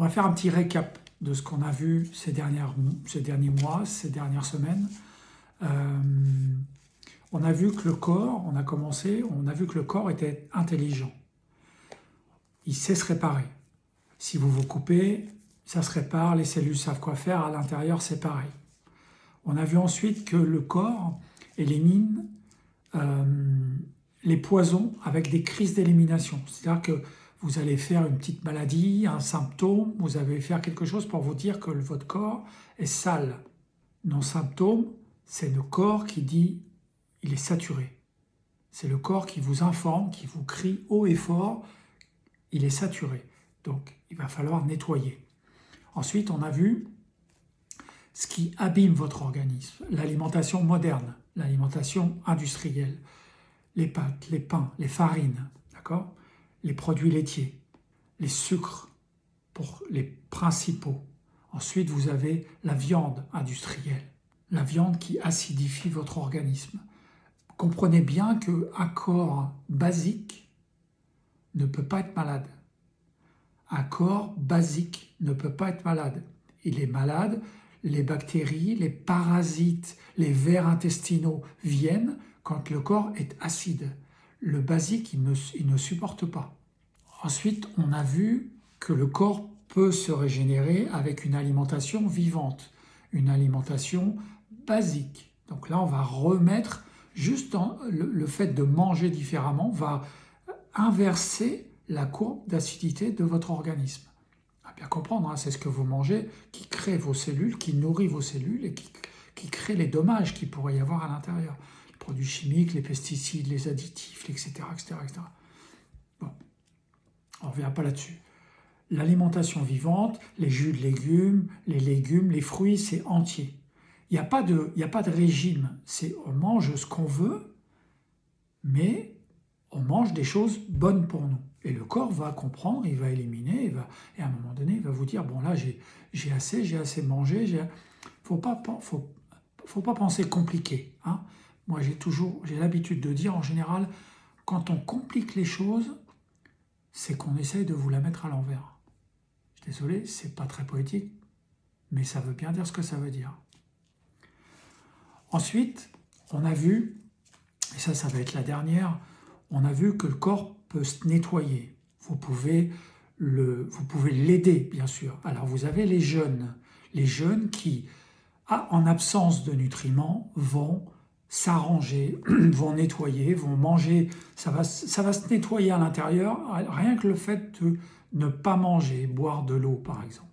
On va faire un petit récap de ce qu'on a vu ces derniers mois, ces dernières semaines. On a vu que le corps, on a vu que le corps était intelligent. Il sait se réparer. Si vous vous coupez, ça se répare, les cellules savent quoi faire, à l'intérieur c'est pareil. On a vu ensuite que le corps élimine les poisons avec des crises d'élimination. C'est-à-dire que vous allez faire une petite maladie, un symptôme, vous allez faire quelque chose pour vous dire que votre corps est sale. Non symptôme, c'est le corps qui dit il est saturé. C'est le corps qui vous informe, qui vous crie haut et fort, il est saturé. Donc il va falloir nettoyer. Ensuite, on a vu ce qui abîme votre organisme, l'alimentation moderne, l'alimentation industrielle, les pâtes, les pains, les farines, d'accord, les produits laitiers, les sucres pour les principaux. Ensuite, vous avez la viande industrielle, la viande qui acidifie votre organisme. Comprenez bien qu'un corps basique ne peut pas être malade. Un corps basique ne peut pas être malade. Il est malade, les bactéries, les parasites, les vers intestinaux viennent quand le corps est acide. Le basique, il ne supporte pas. Ensuite, on a vu que le corps peut se régénérer avec une alimentation vivante, une alimentation basique. Donc là, on va remettre, juste dans le fait de manger différemment, va inverser la courbe d'acidité de votre organisme. À bien comprendre, hein, c'est ce que vous mangez qui crée vos cellules, qui nourrit vos cellules et qui crée les dommages qu'il pourrait y avoir à l'intérieur. Les produits chimiques, les pesticides, les additifs, etc. etc. Bon, on ne revient pas là-dessus. L'alimentation vivante, les jus de légumes, les fruits, c'est entier. Il n'y a pas de régime. On mange ce qu'on veut, mais on mange des choses bonnes pour nous. Et le corps va comprendre, il va éliminer, et à un moment donné, il va vous dire, bon là, j'ai assez mangé. Faut pas penser compliqué. Hein. Moi, j'ai l'habitude de dire, en général, quand on complique les choses, c'est qu'on essaye de vous la mettre à l'envers. Je suis désolé, c'est pas très poétique, mais ça veut bien dire ce que ça veut dire. Ensuite, on a vu, et ça va être la dernière, on a vu que le corps peut se nettoyer. Vous pouvez l'aider, bien sûr. Alors, vous avez les jeunes qui, en absence de nutriments, vont s'arranger, vont nettoyer, vont manger. Ça va se nettoyer à l'intérieur, rien que le fait de ne pas manger, boire de l'eau, par exemple.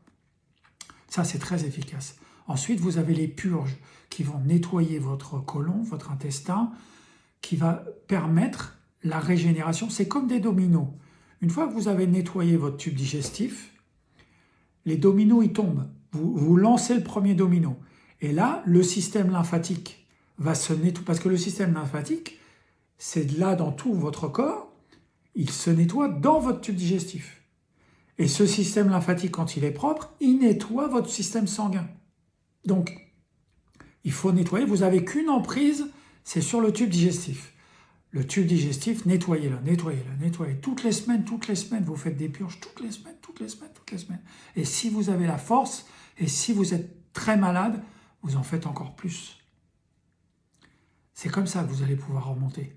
Ça, c'est très efficace. Ensuite, vous avez les purges qui vont nettoyer votre côlon, votre intestin, qui va permettre la régénération. C'est comme des dominos. Une fois que vous avez nettoyé votre tube digestif, les dominos, ils tombent. Vous lancez le premier domino. Et là, le système lymphatique va se nettoyer. Parce que le système lymphatique, c'est là dans tout votre corps, il se nettoie dans votre tube digestif. Et ce système lymphatique, quand il est propre, il nettoie votre système sanguin. Donc, il faut nettoyer. Vous n'avez qu'une emprise, c'est sur le tube digestif. Le tube digestif, nettoyez-le. Toutes les semaines, vous faites des purges toutes les semaines. Et si vous avez la force, et si vous êtes très malade, vous en faites encore plus. C'est comme ça que vous allez pouvoir remonter.